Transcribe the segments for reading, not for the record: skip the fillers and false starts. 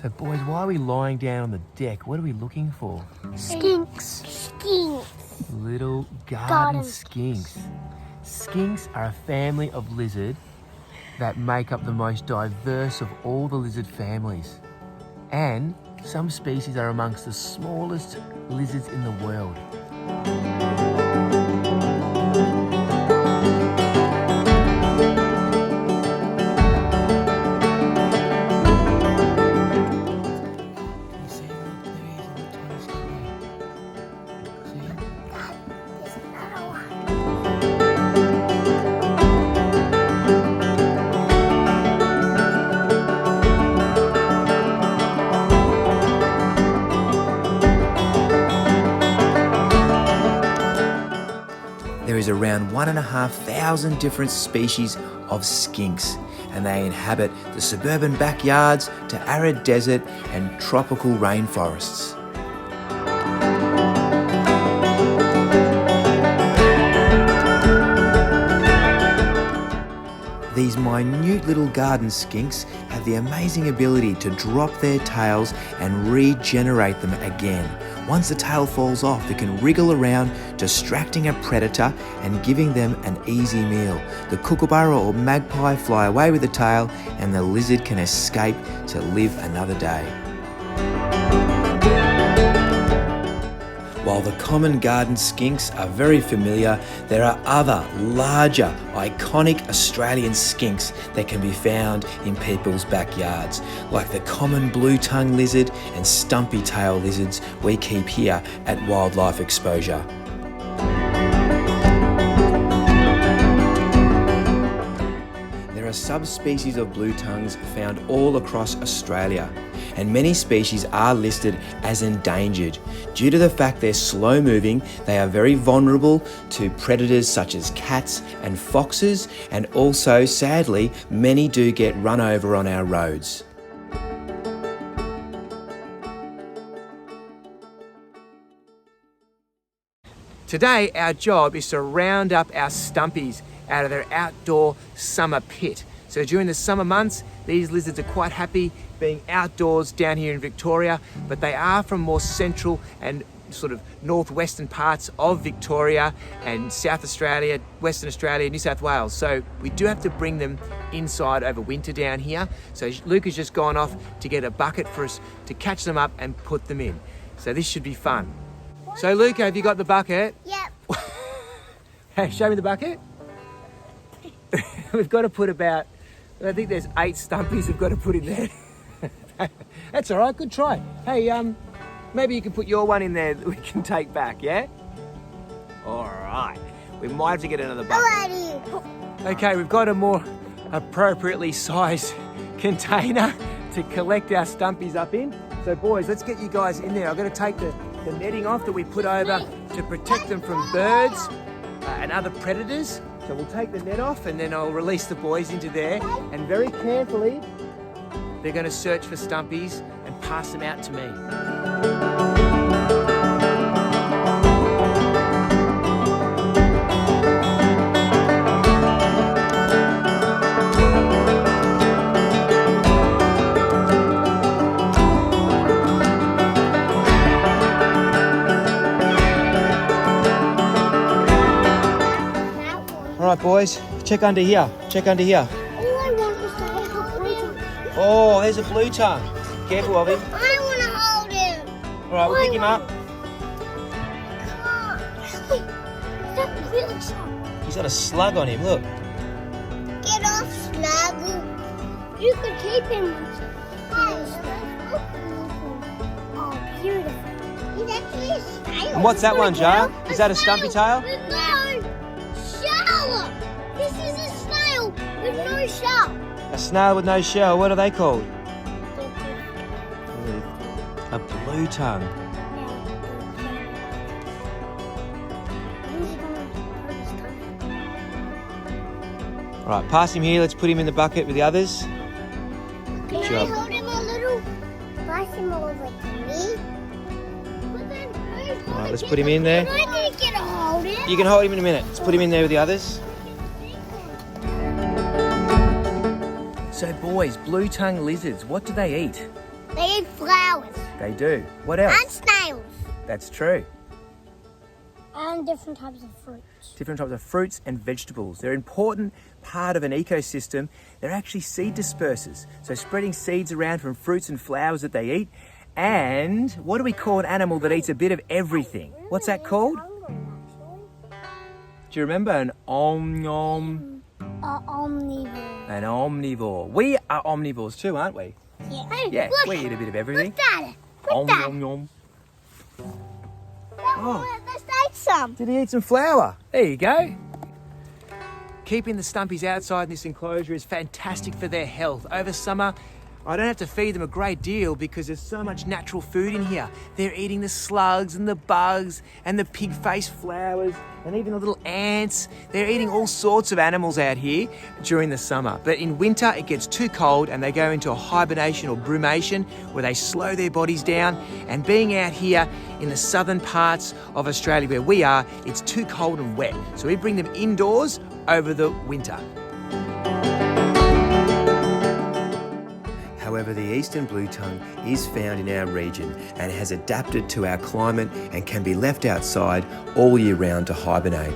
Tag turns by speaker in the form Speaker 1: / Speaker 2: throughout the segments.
Speaker 1: So boys, why are we lying down on the deck? What are we looking for?
Speaker 2: Skinks. Skinks.
Speaker 1: Little garden skinks. Skinks are a family of lizard that make up the most diverse of all the lizard families. And some species are amongst the smallest lizards in the world. There is around 1,500 different species of skinks, and they inhabit the suburban backyards to arid desert and tropical rainforests. These minute little garden skinks have the amazing ability to drop their tails and regenerate them again. Once the tail falls off, it can wriggle around, distracting a predator and giving them an easy meal. The kookaburra or magpie fly away with the tail, and the lizard can escape to live another day. While the common garden skinks are very familiar, there are other, larger, iconic Australian skinks that can be found in people's backyards, like the common blue-tongue lizard and stumpy-tail lizards we keep here at WildlifeXposure. There are subspecies of blue tongues found all across Australia, and many species are listed as endangered. Due to the fact they're slow moving, they are very vulnerable to predators such as cats and foxes, and also, sadly, many do get run over on our roads. Today, our job is to round up our stumpies out of their outdoor summer pit. So during the summer months, these lizards are quite happy being outdoors down here in Victoria, but they are from more central and sort of northwestern parts of Victoria and South Australia, Western Australia, New South Wales. So we do have to bring them inside over winter down here. So Luke has just gone off to get a bucket for us to catch them up and put them in. So this should be fun. So Luca, have you got the bucket?
Speaker 2: Yep.
Speaker 1: Hey, show me the bucket. We've got to put about, I think there's 8 stumpies we've got to put in there. That's all right, good try. Hey, maybe you can put your one in there that we can take back, yeah? All right. We might have to get another bucket. Okay, we've got a more appropriately sized container to collect our stumpies up in. So boys, let's get you guys in there. I've got to take the netting off that we put over to protect them from birds and other predators. So we'll take the net off and then I'll release the boys into there, and very carefully they're going to search for stumpies and pass them out to me. All right, boys, check under here. Check under here.
Speaker 2: All I want is to hold a blue tongue.
Speaker 1: Oh, there's a blue tongue. Careful of him.
Speaker 2: I want to hold him.
Speaker 1: All right, we'll pick him up.
Speaker 2: Come on. Wait, that's really sharp.
Speaker 1: He's got a slug on him, look.
Speaker 2: Get off, Snuggle. You could keep him. Oh, beautiful. He's actually a snail.
Speaker 1: And what's that one, Jar? Is that a stumpy tail?
Speaker 2: No, shell. This is a snail with no shell.
Speaker 1: A snail with no shell. What are they called? A blue tongue. All right, pass him here. Let's put him in the bucket with the others.
Speaker 2: Can I hold him a little? Pass him over to me.
Speaker 1: All right, let's put him in there.
Speaker 2: I didn't get to hold him.
Speaker 1: You can hold him in a minute. Let's put him in there with the others. So boys, blue-tongue lizards, what do they eat?
Speaker 2: They eat flowers.
Speaker 1: They do. What else?
Speaker 2: And snails.
Speaker 1: That's true.
Speaker 2: And different types of fruits.
Speaker 1: Different types of fruits and vegetables. They're an important part of an ecosystem. They're actually seed dispersers. So spreading seeds around from fruits and flowers that they eat. And what do we call an animal that eats a bit of everything? What's that called? Do you remember? An omnivore. An omnivore. We are omnivores too, aren't we?
Speaker 2: Yeah. Hey,
Speaker 1: Yeah,
Speaker 2: look,
Speaker 1: we eat a bit of everything.
Speaker 2: Look at it. Look at
Speaker 1: Om, nom, nom.
Speaker 2: Oh. Let's eat some.
Speaker 1: Did he eat some flour? There you go. Keeping the stumpies outside in this enclosure is fantastic for their health. Over summer, I don't have to feed them a great deal because there's so much natural food in here. They're eating the slugs and the bugs and the pig-faced flowers and even the little ants. They're eating all sorts of animals out here during the summer. But in winter, it gets too cold and they go into a hibernation or brumation where they slow their bodies down. And being out here in the southern parts of Australia where we are, it's too cold and wet. So we bring them indoors over the winter. However, the eastern bluetongue is found in our region and has adapted to our climate and can be left outside all year round to hibernate.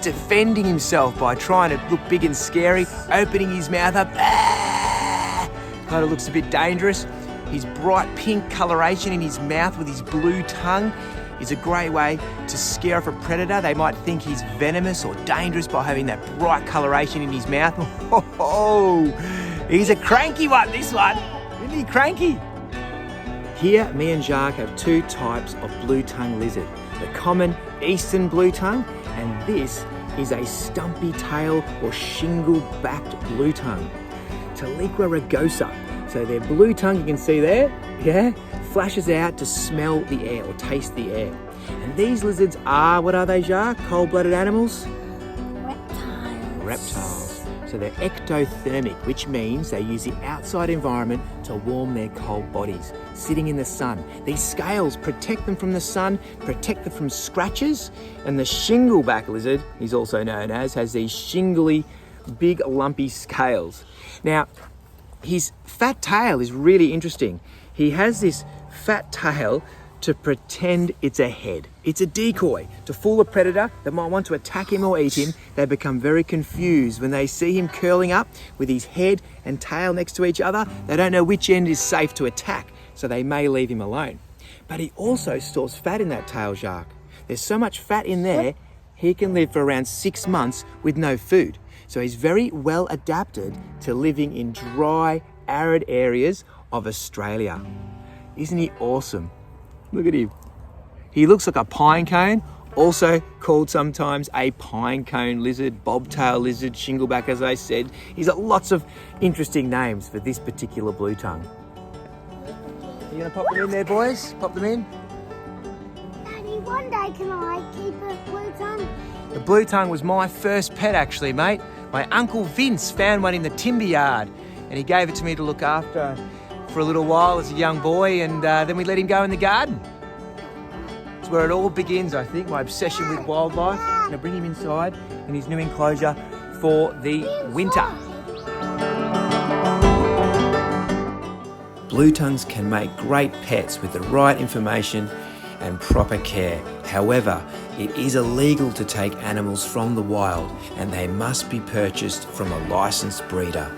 Speaker 1: Defending himself by trying to look big and scary, opening his mouth up. Kind of looks a bit dangerous. His bright pink coloration in his mouth with his blue tongue is a great way to scare off a predator. They might think he's venomous or dangerous by having that bright coloration in his mouth. Oh, he's a cranky one, this one. Isn't he cranky? Here, me and Jacques have two types of bluetongue lizard. The common eastern bluetongue, and this is a stumpy tail or shingle-backed bluetongue. Taliqua rugosa. So their bluetongue, you can see there, yeah, flashes out to smell the air or taste the air. And these lizards are, what are they, Jacques? Cold-blooded animals? Reptiles. So they're ectothermic, which means they use the outside environment to warm their cold bodies, sitting in the sun. These scales protect them from the sun, protect them from scratches, and the shingleback lizard, he's also known as, has these shingly, big, lumpy scales. Now, his fat tail is really interesting. He has this fat tail to pretend it's a head. It's a decoy to fool a predator that might want to attack him or eat him. They become very confused when they see him curling up with his head and tail next to each other. They don't know which end is safe to attack, so they may leave him alone. But he also stores fat in that tail, Jacques. There's so much fat in there, he can live for around 6 months with no food. So he's very well adapted to living in dry, arid areas of Australia. Isn't he awesome? Look at him. He looks like a pine cone, also called sometimes a pine cone lizard, bobtail lizard, shingleback, as I said. He's got lots of interesting names for this particular bluetongue. You gonna pop them in there, boys? Pop them in.
Speaker 2: Daddy, one day can I keep a bluetongue?
Speaker 1: The bluetongue was my first pet, actually, mate. My Uncle Vince found one in the timber yard, and he gave it to me to look after for a little while as a young boy, and then we let him go in the garden. It's where it all begins, I think, my obsession with wildlife. I'm going to bring him inside in his new enclosure for the winter. Bluetongues can make great pets with the right information and proper care. However, it is illegal to take animals from the wild, and they must be purchased from a licensed breeder.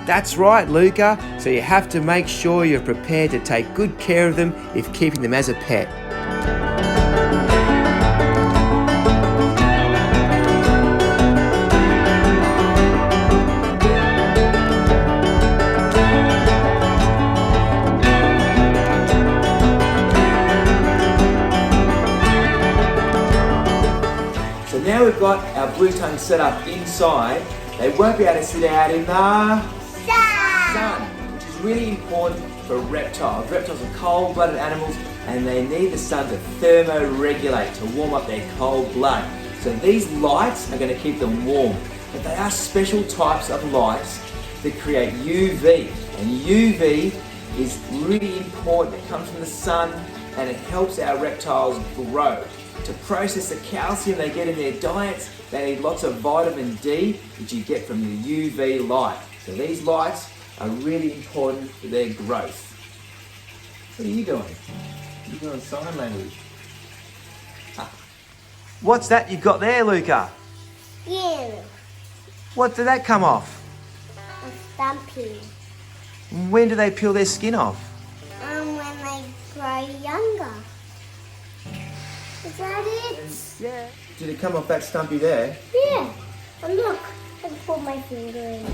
Speaker 1: That's right, Luca. So you have to make sure you're prepared to take good care of them if keeping them as a pet. we've got our Bluetongue set up inside, they won't be able to sit out in the sun, which is really important for reptiles. Reptiles are cold-blooded animals and they need the sun to thermoregulate, to warm up their cold blood. So these lights are going to keep them warm. But they are special types of lights that create UV. And UV is really important. It comes from the sun and it helps our reptiles grow. To process the calcium they get in their diets, they need lots of vitamin D, which you get from the UV light. So these lights are really important for their growth. What are you doing? You're doing sign language. What's that you've got there, Luca?
Speaker 2: Skin.
Speaker 1: What did that come off?
Speaker 2: A stumpy.
Speaker 1: When do they peel their skin off?
Speaker 2: When they grow younger. Is that it?
Speaker 1: Yeah. Did it come off that stumpy there?
Speaker 2: Yeah. And look, I can put my finger in there.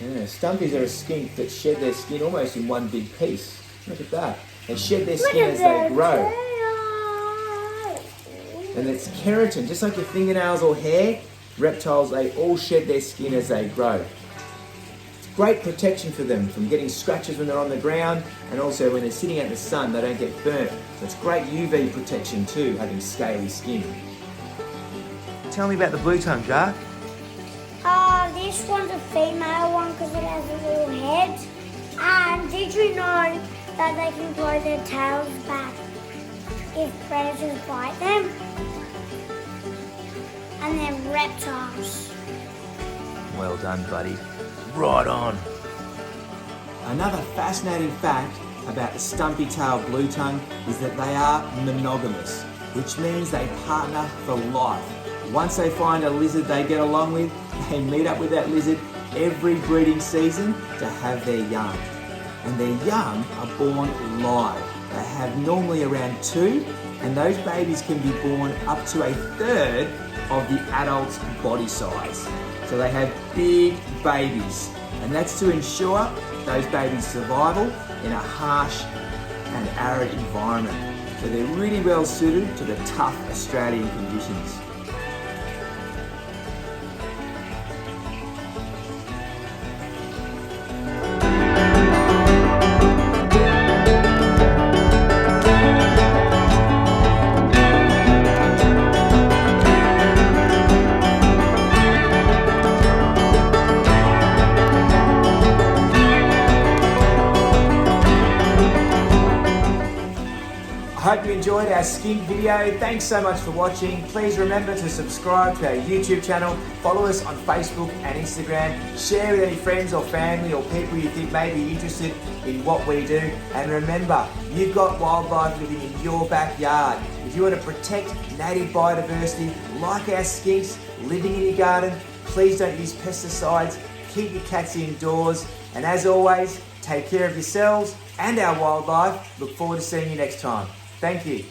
Speaker 1: Yeah, stumpies are a skink that shed their skin almost in one big piece. Look at that. They shed their skin as they grow. And it's keratin, just like your fingernails or hair. Reptiles, they all shed their skin as they grow. It's great protection for them from getting scratches when they're on the ground, and also when they're sitting out in the sun, they don't get burnt. So it's great UV protection too, having scaly skin. Tell me about the Bluetongue, Jar.
Speaker 2: This one's a female one because it has a little head. And did you know that they can grow their tails back if predators bite them? And they're reptiles.
Speaker 1: Well done, buddy. Right on. Another fascinating fact about the stumpy-tailed bluetongue is that they are monogamous, which means they partner for life. Once they find a lizard they get along with, they meet up with that lizard every breeding season to have their young. And their young are born live. They have normally around 2, and those babies can be born up to 1/3 of the adult's body size. So they have big babies, and that's to ensure those babies' survival in a harsh and arid environment. So they're really well suited to the tough Australian conditions. I hope you enjoyed our skink video. Thanks so much for watching. Please remember to subscribe to our YouTube channel, follow us on Facebook and Instagram, share with any friends or family or people you think may be interested in what we do. And remember, you've got wildlife living in your backyard. If you want to protect native biodiversity like our skinks living in your garden, please don't use pesticides, keep your cats indoors, and as always, take care of yourselves and our wildlife. Look forward to seeing you next time. Thank you.